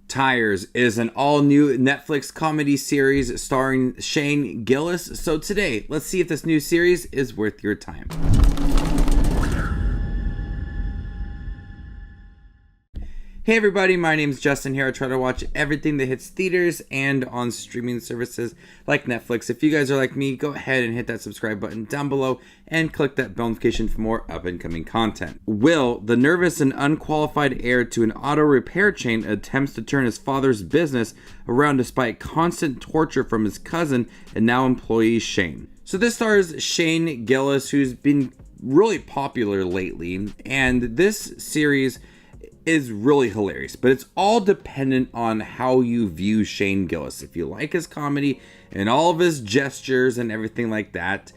Tires is an all-new Netflix comedy series starring Shane Gillis. So today, let's see if this new series is worth your time. Hey everybody, my name is Justin here. I try to watch everything that hits theaters and on streaming services like Netflix. If you guys are like me, go ahead and hit that subscribe button down below and click that bell notification for more up-and-coming content. Will, the nervous and unqualified heir to an auto repair chain, attempts to turn his father's business around despite constant torture from his cousin and now employee Shane. So this stars Shane Gillis, who's been really popular lately, and this series is really hilarious, but it's all dependent on how you view Shane Gillis. If you like his comedy and all of his gestures and everything like that,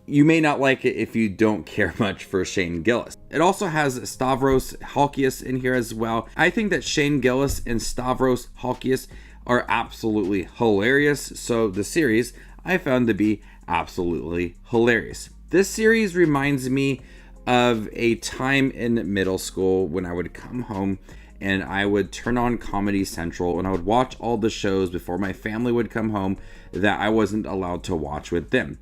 you may not like it if you don't care much for Shane Gillis. It also has Stavros Halkias in here as well. I think that Shane Gillis and Stavros Halkias are absolutely hilarious, so the series I found to be absolutely hilarious. This series reminds me of a time in middle school when I would come home and I would turn on Comedy Central and I would watch all the shows before my family would come home that I wasn't allowed to watch with them.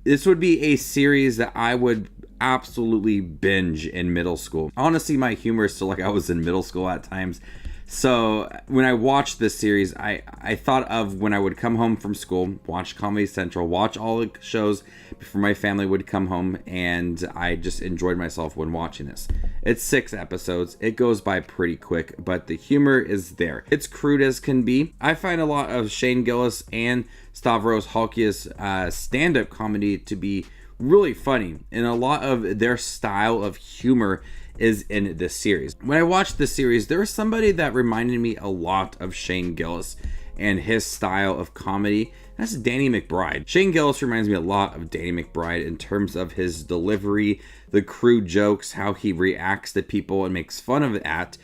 This would be a series that I would absolutely binge in middle school. Honestly, my humor is still like I was in middle school at times. So when I watched this series, I thought of when I would come home from school, watch Comedy Central, watch all the shows before my family would come home, and I just enjoyed myself when watching this. It's 6 episodes. It goes by pretty quick, but the humor is there. It's crude as can be. I find a lot of Shane Gillis and Stavros Halkias' stand-up comedy to be really funny, and a lot of their style of humor is in this series. When I watched this series, there was somebody that reminded me a lot of Shane Gillis and his style of comedy. That's Danny McBride. Shane Gillis reminds me a lot of Danny McBride in terms of his delivery, the crude jokes, how he reacts to people and makes fun of that,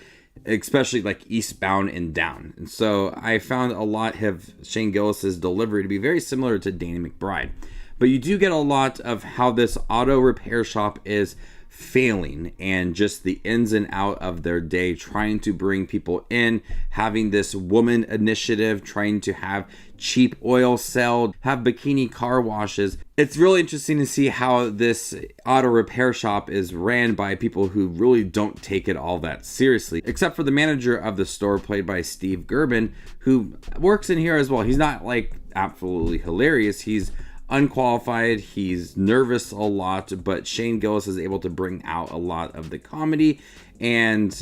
especially like Eastbound and Down. And so I found a lot of Shane Gillis's delivery to be very similar to Danny McBride. But you do get a lot of how this auto repair shop is failing and just the ins and out of their day, trying to bring people in, having this woman initiative, trying to have cheap oil sold, have bikini car washes. It's really interesting to see how this auto repair shop is ran by people who really don't take it all that seriously, except for the manager of the store, played by Steve Gerben, who works in here as well. He's not like absolutely hilarious. He's unqualified, he's nervous a lot, but Shane Gillis is able to bring out a lot of the comedy and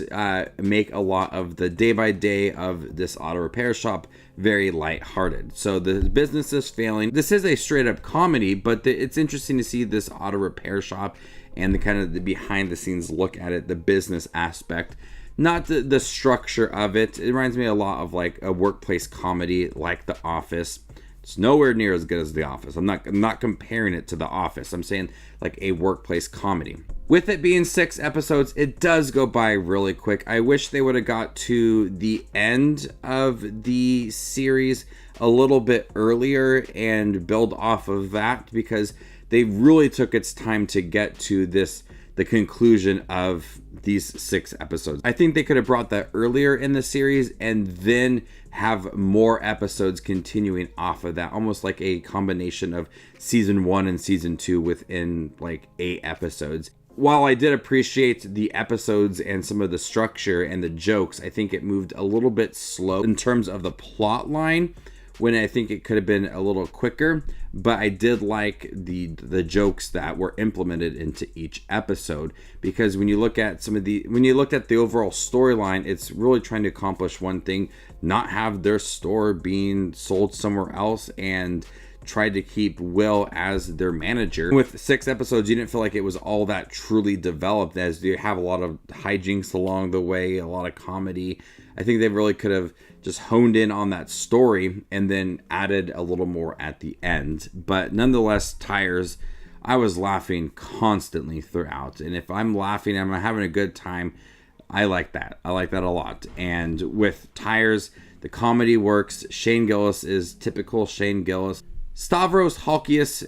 make a lot of the day-by-day of this auto repair shop very lighthearted. So the business is failing. This is a straight-up comedy, but it's interesting to see this auto repair shop and the kind of the behind-the-scenes look at it, the business aspect, not the structure of it. It reminds me a lot of like a workplace comedy like The Office. It's nowhere near as good as The Office. I'm not comparing it to The Office. I'm saying like a workplace comedy. With it being 6 episodes, it does go by really quick. I wish they would have got to the end of the series a little bit earlier and build off of that, because they really took its time to get to the conclusion of these 6 episodes. I think they could have brought that earlier in the series and then have more episodes continuing off of that, almost like a combination of season 1 and season 2 within like 8 episodes. While I did appreciate the episodes and some of the structure and the jokes, I think it moved a little bit slow in terms of the plot line, when I think it could have been a little quicker. But I did like the jokes that were implemented into each episode, because when you look at when you looked at the overall storyline, it's really trying to accomplish one thing: not have their store being sold somewhere else, and tried to keep Will as their manager. With 6 episodes, you didn't feel like it was all that truly developed, as you have a lot of hijinks along the way, a lot of comedy. I think they really could have just honed in on that story and then added a little more at the end. But nonetheless, Tires, I was laughing constantly throughout. And if I'm laughing, I'm having a good time, I like that. I like that a lot. And with Tires, the comedy works. Shane Gillis is typical Shane Gillis. Stavros Halkias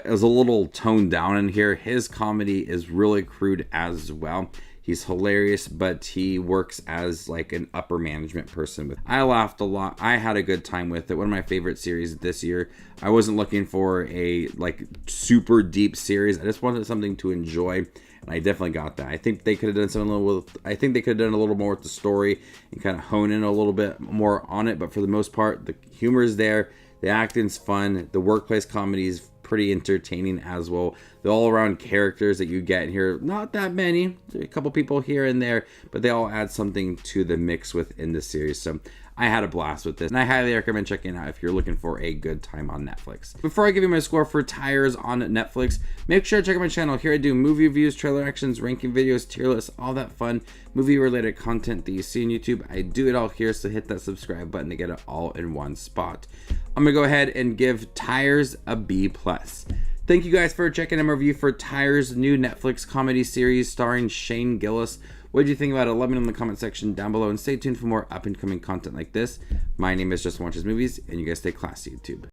is a little toned down in here. His comedy is really crude as well. He's hilarious, but he works as like an upper management person. I laughed a lot. I had a good time with it. One of my favorite series this year. I wasn't looking for a like super deep series. I just wanted something to enjoy, and I definitely got that. I think they could have done something a little with. I think they could have done a little more with the story and kind of hone in a little bit more on it. But for the most part, the humor is there. The acting's fun. The workplace comedy is pretty entertaining as well. The all-around characters that you get here, not that many, a couple people here and there, but they all add something to the mix within the series. So I had a blast with this, and I highly recommend checking it out if you're looking for a good time on Netflix. Before I give you my score for Tires on Netflix, make sure to check out my channel. Here I do movie reviews, trailer actions, ranking videos, tier lists, all that fun movie-related content that you see on YouTube. I do it all here, so hit that subscribe button to get it all in one spot. I'm gonna go ahead and give Tires a B+. Thank you guys for checking out my review for Tires' new Netflix comedy series starring Shane Gillis. What did you think about it? Let me know in the comment section down below, and stay tuned for more up and coming content like this. My name is Justin Watches Movies, and you guys stay classy, YouTube.